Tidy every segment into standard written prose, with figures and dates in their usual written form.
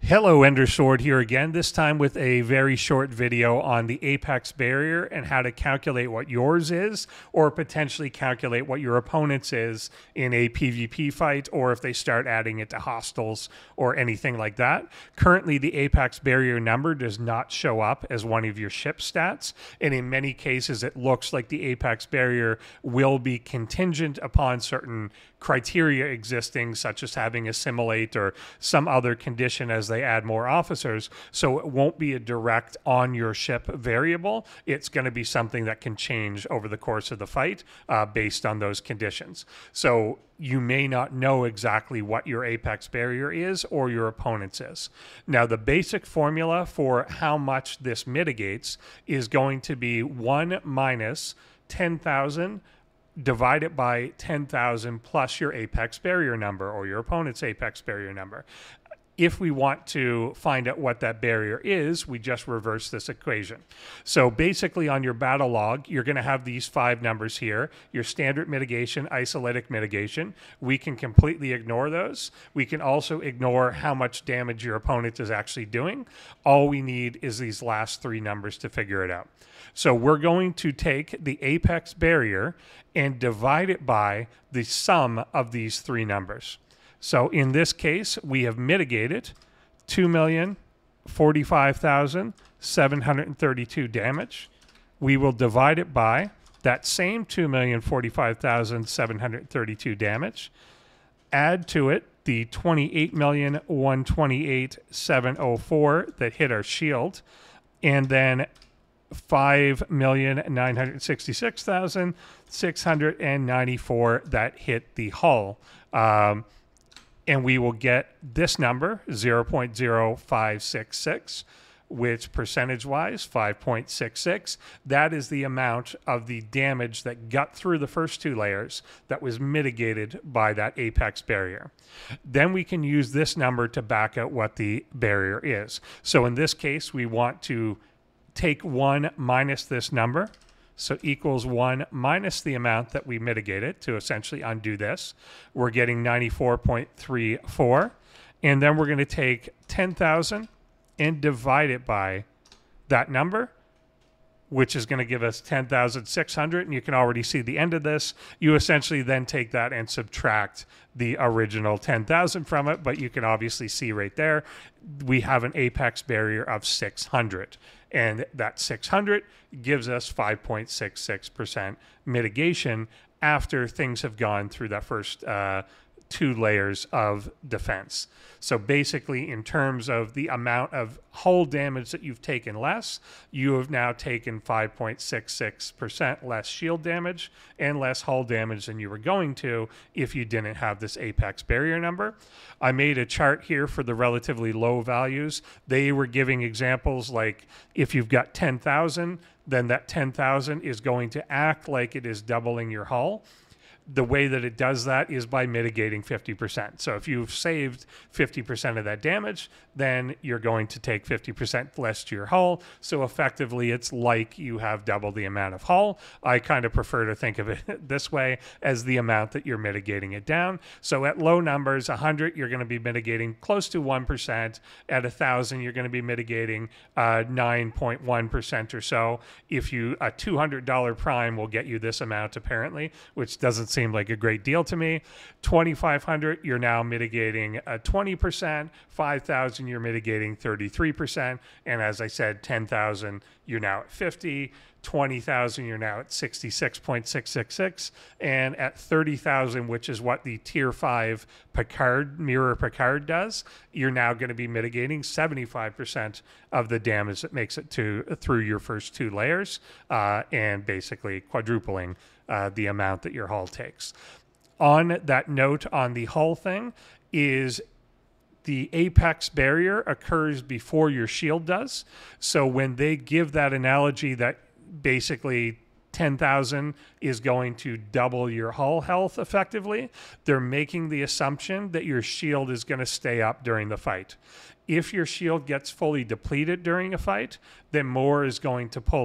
Hello, Endersword here again, this time with a very short video on the apex barrier and how to calculate what yours is, or potentially calculate what your opponent's is in a PvP fight, or if they start adding it to hostiles or anything like that. Currently, the apex barrier number does not show up as one of your ship stats, and in many cases, it looks like the apex barrier will be contingent upon certain criteria existing, such as having assimilate or some other condition as they add more officers. So it won't be a direct on your ship variable. It's going to be something that can change over the course of the fight based on those conditions. So you may not know exactly what your apex barrier is or your opponent's is. Now, the basic formula for how much this mitigates is going to be 1 minus 10,000 divided by 10,000 plus your apex barrier number or your opponent's apex barrier number. If we want to find out what that barrier is, we just reverse this equation. So basically on your battle log, you're going to have these 5 numbers here, your standard mitigation, isolytic mitigation. We can completely ignore those. We can also ignore how much damage your opponent is actually doing. All we need is these last 3 numbers to figure it out. So we're going to take the apex barrier and divide it by the sum of these 3 numbers. So in this case, we have mitigated 2,045,732 damage. We will divide it by that same 2,045,732 damage, add to it the 28,128,704 that hit our shield, and then 5,966,694 that hit the hull. And we will get this number, 0.0566, which percentage-wise, 5.66. That is the amount of the damage that got through the first 2 layers that was mitigated by that apex barrier. Then we can use this number to back out what the barrier is. So in this case, we want to take 1 minus this number. So equals 1 minus the amount that we mitigated to essentially undo this. We're getting 94.34. And then we're going to take 10,000 and divide it by that number, which is going to give us 10,600. And you can already see the end of this. You essentially then take that and subtract the original 10,000 from it. But you can obviously see right there, we have an apex barrier of 600. And that 600 gives us 5.66% mitigation after things have gone through that first 2 layers of defense. So basically, in terms of the amount of hull damage that you've taken less, you have now taken 5.66% less shield damage and less hull damage than you were going to if you didn't have this apex barrier number. I made a chart here for the relatively low values. They were giving examples like if you've got 10,000, then that 10,000 is going to act like it is doubling your hull. The way that it does that is by mitigating 50%. So if you've saved 50% of that damage, then you're going to take 50% less to your hull. So effectively, it's like you have double the amount of hull. I kind of prefer to think of it this way as the amount that you're mitigating it down. So at low numbers, 100, you're going to be mitigating close to 1%. At 1,000, you're going to be mitigating 9.1% or so. If you, a $200 prime will get you this amount apparently, which doesn't seem like a great deal to me. 2,500, you're now mitigating 20%. 5,000, you're mitigating 33%. And as I said, 10,000, you're now at 50. 20,000, you're now at 66.666. And at 30,000, which is what the tier 5 Picard, Mirror Picard does, you're now going to be mitigating 75% of the damage that makes it through your first 2 layers, and basically quadrupling the amount that your hull takes. On that note, on the hull thing, is the apex barrier occurs before your shield does. So when they give that analogy that basically 10,000 is going to double your hull health effectively, they're making the assumption that your shield is going to stay up during the fight. If your shield gets fully depleted during a fight, then more is going to pour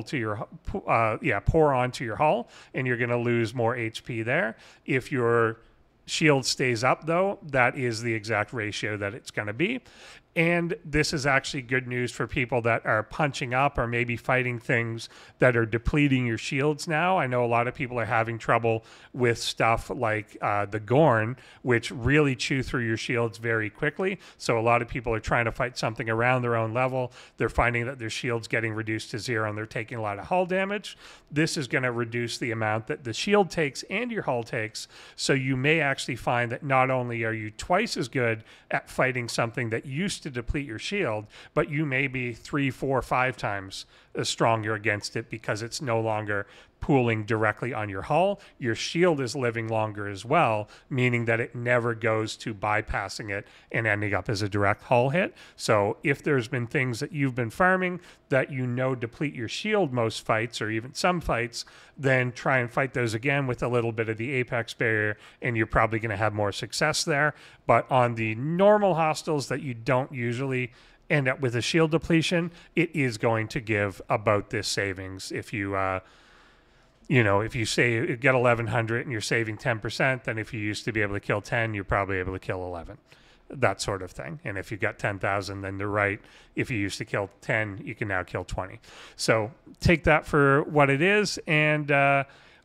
onto your hull, and you're going to lose more HP there. If your shield stays up, though, that is the exact ratio that it's going to be. And this is actually good news for people that are punching up or maybe fighting things that are depleting your shields now. I know a lot of people are having trouble with stuff like the Gorn, which really chew through your shields very quickly. So a lot of people are trying to fight something around their own level. They're finding that their shield's getting reduced to 0 and they're taking a lot of hull damage. This is going to reduce the amount that the shield takes and your hull takes. So you may actually find that not only are you twice as good at fighting something that used to deplete your shield, but you may be 3, 4, 5 times as stronger against it because it's no longer pooling directly on your hull. Your shield is living longer as well, meaning that it never goes to bypassing it and ending up as a direct hull hit. So if there's been things that you've been farming that you know deplete your shield most fights or even some fights, then try and fight those again with a little bit of the apex barrier, and you're probably going to have more success there. But on the normal hostiles that you don't usually end up with a shield depletion, it is going to give about this savings. If you if you say get 1100 and you're saving 10%, then if you used to be able to kill 10, you're probably able to kill 11, that sort of thing. And if you got 10,000, then they're right. If you used to kill 10, you can now kill 20. So take that for what it is. And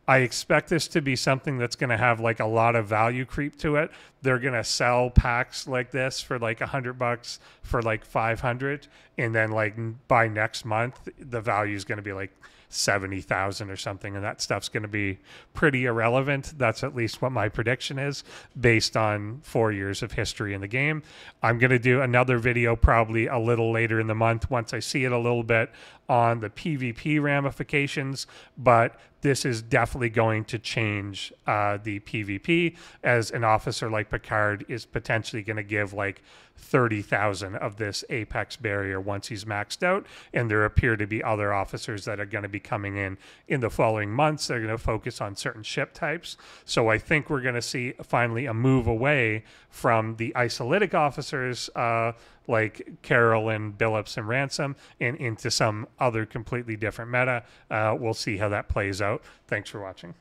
I expect this to be something that's going to have like a lot of value creep to it. They're going to sell packs like this for like $100 for like 500. And then like by next month, the value is going to be like 70,000 or something, and that stuff's going to be pretty irrelevant. That's at least what my prediction is based on 4 years of history in the game. I'm going to do another video probably a little later in the month once I see it a little bit on the PvP ramifications, but this is definitely going to change the PvP, as an officer like Picard is potentially going to give like 30,000 of this apex barrier once he's maxed out, and there appear to be other officers that are going to be coming in the following months. They're going to focus on certain ship types. So I think we're going to see finally a move away from the isolytic officers like Carol and Billups and Ransom and into some other completely different meta. We'll see how that plays out. Thanks for watching.